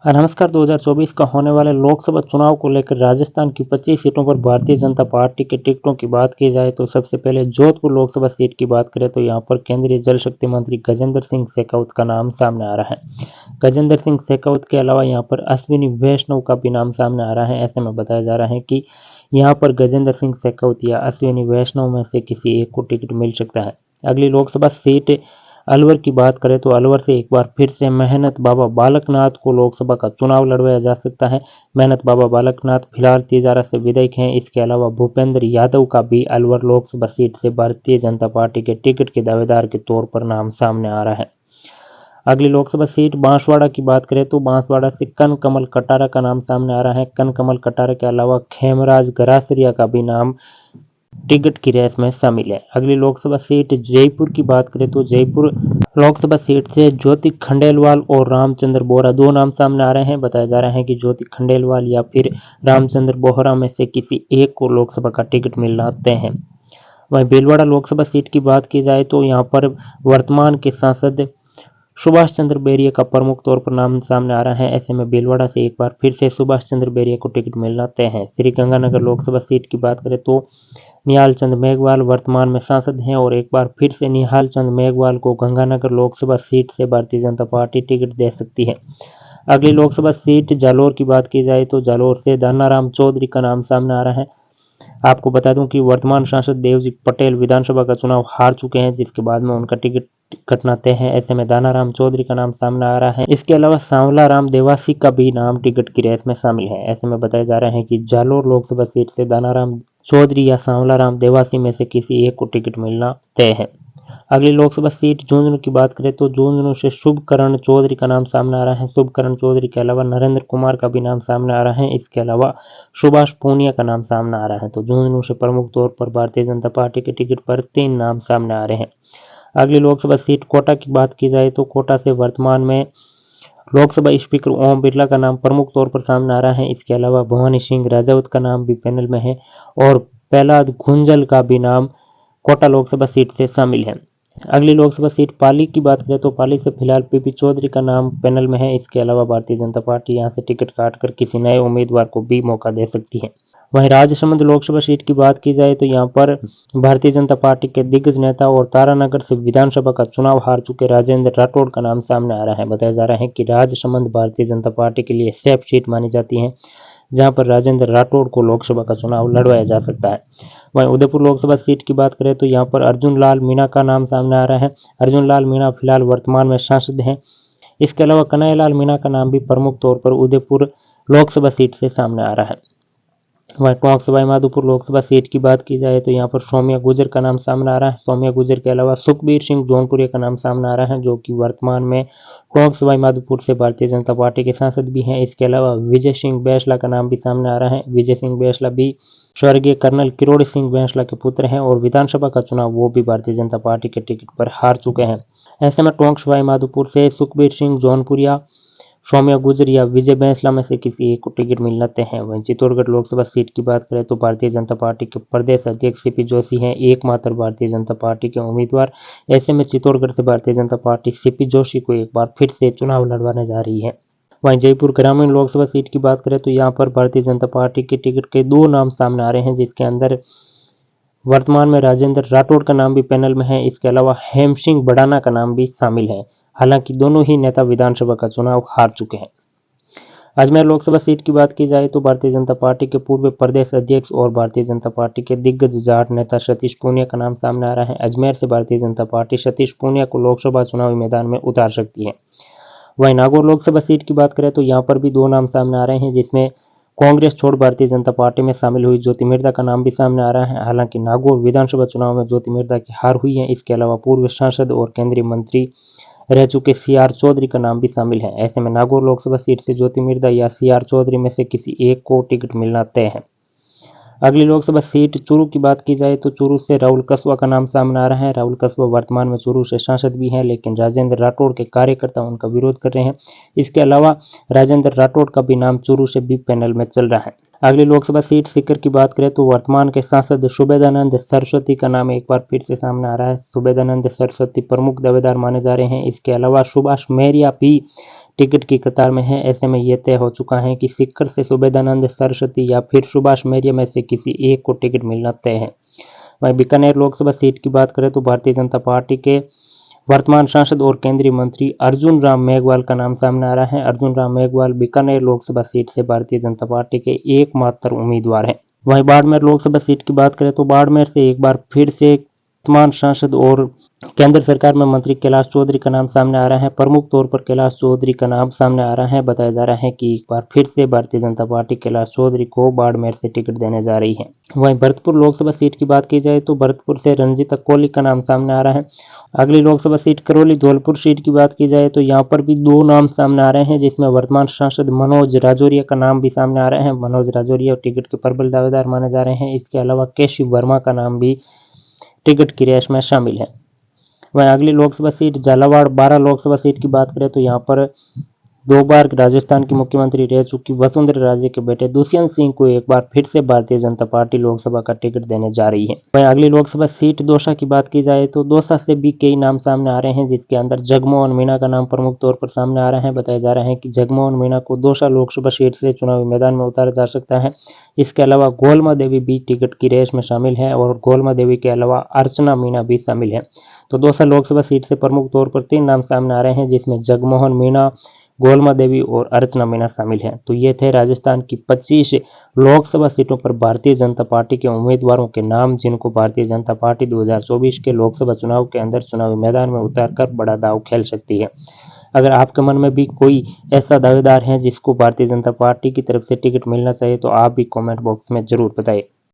नमस्कार। 2024 का होने वाले लोकसभा चुनाव को लेकर राजस्थान की 25 सीटों पर भारतीय जनता पार्टी के टिकटों की बात की जाए तो सबसे पहले जोधपुर लोकसभा सीट की बात करें तो यहां पर केंद्रीय जल शक्ति मंत्री गजेंद्र सिंह शेखावत का नाम सामने आ रहा है। गजेंद्र सिंह शेखावत के अलावा यहां पर अश्विनी वैष्णव का भी नाम सामने आ रहा है। ऐसे में बताया जा रहा है कि यहाँ पर गजेंद्र सिंह शेखावत या अश्विनी वैष्णव में से किसी एक को टिकट मिल सकता है। अगली लोकसभा सीट अलवर की बात करें तो अलवर से एक बार फिर से मेहनत बाबा बालकनाथ को लोकसभा का चुनाव लड़वाया जा सकता है। मेहनत बाबा बालकनाथ फिलहाल तिजारा से विधायक हैं। इसके अलावा भूपेंद्र यादव का भी अलवर लोकसभा सीट से भारतीय जनता पार्टी के टिकट के दावेदार के तौर पर नाम सामने आ रहा है। अगली लोकसभा सीट बांसवाड़ा की बात करें तो बांसवाड़ा से कनकमल कटारा का नाम सामने आ रहा है। कनकमल कटारा के अलावा खेमराज गरासरिया का भी नाम टिकट की रेस में शामिल है। अगली लोकसभा सीट जयपुर की बात करें तो जयपुर लोकसभा सीट से ज्योति खंडेलवाल और रामचंद्र बोहरा दो नाम सामने आ रहे हैं। बताया जा रहा है कि ज्योति खंडेलवाल या फिर रामचंद्र बोहरा में से किसी एक को लोकसभा का टिकट मिलना तय है। वहीं भीलवाड़ा लोकसभा सीट की बात की जाए तो यहाँ पर वर्तमान के सांसद सुभाष चंद्र बैरिया का प्रमुख तौर पर नाम सामने आ रहा है। ऐसे में भीलवाड़ा से एक बार फिर से सुभाष चंद्र बैरिया को टिकट मिलना तय है। श्रीगंगानगर लोकसभा सीट की बात करें तो निहाल चंद मेघवाल वर्तमान में सांसद हैं और एक बार फिर से निहाल चंद मेघवाल को गंगानगर लोकसभा सीट से भारतीय जनता पार्टी टिकट दे सकती है। अगली लोकसभा सीट जालोर की बात की जाए तो जालोर से दानाराम चौधरी का नाम सामने आ रहा है। आपको बता दूं कि वर्तमान सांसद देवजी पटेल विधानसभा का चुनाव हार चुके हैं, जिसके बाद में उनका टिकट कटना तय है। ऐसे में दानाराम चौधरी का नाम सामने आ रहा है। इसके अलावा सांवला राम देवासी का भी नाम टिकट की रेस में शामिल है। ऐसे में बताया जा रहा है कि जालोर लोकसभा सीट से दानाराम चौधरी या सांवला राम देवासी में से किसी एक को टिकट मिलना तय है। अगली लोकसभा सीट झुंझुनू की बात करें तो झुंझुनू से शुभकरण चौधरी का नाम सामने आ रहा है। शुभकरण चौधरी के अलावा नरेंद्र कुमार का भी नाम सामने आ रहा है। इसके अलावा सुभाष पूनिया का नाम सामने आ रहा है। तो झुंझुनू से प्रमुख तौर पर भारतीय जनता पार्टी के टिकट पर 3 नाम सामने आ रहे हैं। अगली लोकसभा सीट कोटा की बात की जाए तो कोटा से वर्तमान में लोकसभा स्पीकर ओम बिरला का नाम प्रमुख तौर पर सामने आ रहा है। इसके अलावा भवानी सिंह राजावत का नाम भी पैनल में है और प्रहलाद गुंजल का भी नाम कोटा लोकसभा सीट से शामिल है। अगली लोकसभा सीट पाली की बात करें तो पाली से फिलहाल पीपी चौधरी का नाम पैनल में है। इसके अलावा भारतीय जनता पार्टी यहां से टिकट काटकर किसी नए उम्मीदवार को भी मौका दे सकती है। वहीं राजसमंद लोकसभा सीट की बात की जाए तो यहां पर भारतीय जनता पार्टी के दिग्गज नेता और तारानगर से विधानसभा का चुनाव हार चुके राजेंद्र राठौड़ का नाम सामने आ रहा है। बताया जा रहा है कि राजसमंद भारतीय जनता पार्टी के लिए सेफ सीट मानी जाती है, जहां पर राजेंद्र राठौड़ को लोकसभा का चुनाव लड़वाया जा सकता है। वहीं उदयपुर लोकसभा सीट की बात करें तो यहां पर अर्जुन लाल मीणा का नाम सामने आ रहा है। अर्जुन लाल मीणा फिलहाल वर्तमान में सांसद हैं। इसके अलावा कन्हैयालाल मीणा का नाम भी प्रमुख तौर पर उदयपुर लोकसभा सीट से सामने आ रहा है। वहीं टोंक सवाई माधोपुर लोकसभा सीट की बात की जाए तो यहाँ पर सौम्या गुजर का नाम सामने आ रहा है। सौम्या गुजर के अलावा सुखबीर सिंह जौनपुरिया का नाम सामने आ रहा है, जो कि वर्तमान में टोंक सवाई माधोपुर से भारतीय जनता पार्टी के सांसद भी हैं। इसके अलावा विजय सिंह बैंसला का नाम भी सामने आ रहा है। विजय सिंह बैंसला भी स्वर्गीय कर्नल किरोड़ी सिंह बैंसला के पुत्र हैं और विधानसभा का चुनाव वो भी भारतीय जनता पार्टी के टिकट पर हार चुके हैं। ऐसे में टोंक सवाई माधोपुर से सुखबीर सिंह जौनपुरिया, सौम्या गुजर या विजय बैंसला में से किसी एक को टिकट मिलना तय है। वहीं चित्तौड़गढ़ लोकसभा सीट की बात करें तो भारतीय जनता पार्टी के प्रदेश अध्यक्ष सीपी जोशी हैं एकमात्र भारतीय जनता पार्टी के उम्मीदवार। ऐसे में चित्तौड़गढ़ से भारतीय जनता पार्टी सीपी जोशी को एक बार फिर से चुनाव लड़वाने जा रही है। वहीं जयपुर ग्रामीण लोकसभा सीट की बात करें तो यहाँ पर भारतीय जनता पार्टी के टिकट के 2 नाम सामने आ रहे हैं, जिसके अंदर वर्तमान में राजेंद्र राठौड़ का नाम भी पैनल में है। इसके अलावा हेम सिंह बड़ाना का नाम भी शामिल है। हालांकि दोनों ही नेता विधानसभा का चुनाव हार चुके हैं। अजमेर लोकसभा सीट की बात की जाए तो भारतीय जनता पार्टी के पूर्व प्रदेश अध्यक्ष और भारतीय जनता पार्टी के दिग्गज जाट नेता सतीश पूनिया का नाम सामने आ रहा है। अजमेर से भारतीय जनता पार्टी सतीश पूनिया को लोकसभा चुनावी मैदान में उतार सकती है। वहीं नागौर लोकसभा सीट की बात करें तो यहाँ पर भी 2 नाम सामने आ रहे हैं, जिसमें कांग्रेस छोड़ भारतीय जनता पार्टी में शामिल हुई ज्योति मिर्धा का नाम भी सामने आ रहा है। हालांकि नागौर विधानसभा चुनाव में ज्योति मिर्धा की हार हुई है। इसके अलावा पूर्व सांसद और केंद्रीय मंत्री रह चुके सीआर चौधरी का नाम भी शामिल है। ऐसे में नागौर लोकसभा सीट से ज्योति मिर्धा या सीआर चौधरी में से किसी एक को टिकट मिलना तय है। अगली लोकसभा सीट चूरू की बात की जाए तो चूरू से राहुल कस्वा का नाम सामने आ रहा है। राहुल कस्वा वर्तमान में चूरू से सांसद भी हैं, लेकिन राजेंद्र राठौड़ के कार्यकर्ता उनका विरोध कर रहे हैं। इसके अलावा राजेंद्र राठौड़ का भी नाम चूरू से भी पैनल में चल रहा है। अगली लोकसभा सीट सीकर की बात करें तो वर्तमान के सांसद सुबेदानंद सरस्वती का नाम एक बार फिर से सामने आ रहा है। सुबेदानंद सरस्वती प्रमुख दावेदार माने जा रहे हैं। इसके अलावा सुभाष मेहरिया भी टिकट की कतार में है। ऐसे में यह तय हो चुका है कि सीकर से सुबेदानंद सरस्वती या फिर सुभाष मौर्य में से किसी एक को टिकट मिलना तय है। वहीं बीकानेर लोकसभा सीट की बात करें तो भारतीय जनता पार्टी के वर्तमान सांसद और केंद्रीय मंत्री अर्जुन राम मेघवाल का नाम सामने आ रहा है। अर्जुन राम मेघवाल बीकानेर लोकसभा सीट से भारतीय जनता पार्टी के एकमात्र उम्मीदवार हैं। वहीं बाड़मेर लोकसभा सीट की बात करें तो बाड़मेर से एक बार फिर से वर्तमान सांसद और केंद्र सरकार में मंत्री कैलाश चौधरी का नाम सामने आ रहा है। प्रमुख तौर पर कैलाश चौधरी का नाम सामने आ रहा है। बताया जा रहा है कि एक बार फिर से भारतीय जनता पार्टी कैलाश चौधरी को बाड़मेर से टिकट देने जा रही है। वहीं भरतपुर लोकसभा सीट की बात की जाए तो भरतपुर से रंजीता कोहली का नाम सामने आ रहा है। अगली लोकसभा सीट करौली धौलपुर सीट की बात की जाए तो यहाँ पर भी दो नाम सामने आ रहे हैं, जिसमें वर्तमान सांसद मनोज राजौरिया का नाम भी सामने आ रहा है। मनोज राजौरिया टिकट के प्रबल दावेदार माने जा रहे हैं। इसके अलावा केशव वर्मा का नाम भी टिकट की रेस में शामिल है। वहीं अगली लोकसभा सीट झालावाड़ 12 लोकसभा सीट की बात करें तो यहाँ पर 2 बार राजस्थान की मुख्यमंत्री रह चुकी वसुंधरा राजे के बेटे दुष्यंत सिंह को एक बार फिर से भारतीय जनता पार्टी लोकसभा का टिकट देने जा रही है। वहीं अगली लोकसभा सीट दौसा की बात की जाए तो दौसा से भी कई नाम सामने आ रहे हैं, जिसके अंदर जगमोहन मीणा का नाम प्रमुख तौर पर सामने आ रहा है। बताया जा रहा है कि जगमोहन मीणा को दौसा लोकसभा सीट से चुनावी मैदान में उतारा जा सकता है। इसके अलावा गोलमा देवी भी टिकट की रेस में शामिल है और गोलमा देवी के अलावा अर्चना मीणा भी शामिल है। तो दौसा लोकसभा सीट से प्रमुख तौर पर 3 नाम सामने आ रहे हैं, जिसमें जगमोहन मीणा, गोलमा देवी और अर्चना मीणा शामिल हैं। तो ये थे राजस्थान की 25 लोकसभा सीटों पर भारतीय जनता पार्टी के उम्मीदवारों के नाम, जिनको भारतीय जनता पार्टी 2024 के लोकसभा चुनाव के अंदर चुनावी मैदान में उतारकर बड़ा दांव खेल सकती है। अगर आपके मन में भी कोई ऐसा दावेदार है जिसको भारतीय जनता पार्टी की तरफ से टिकट मिलना चाहिए तो आप भी कमेंट बॉक्स में जरूर बताइए।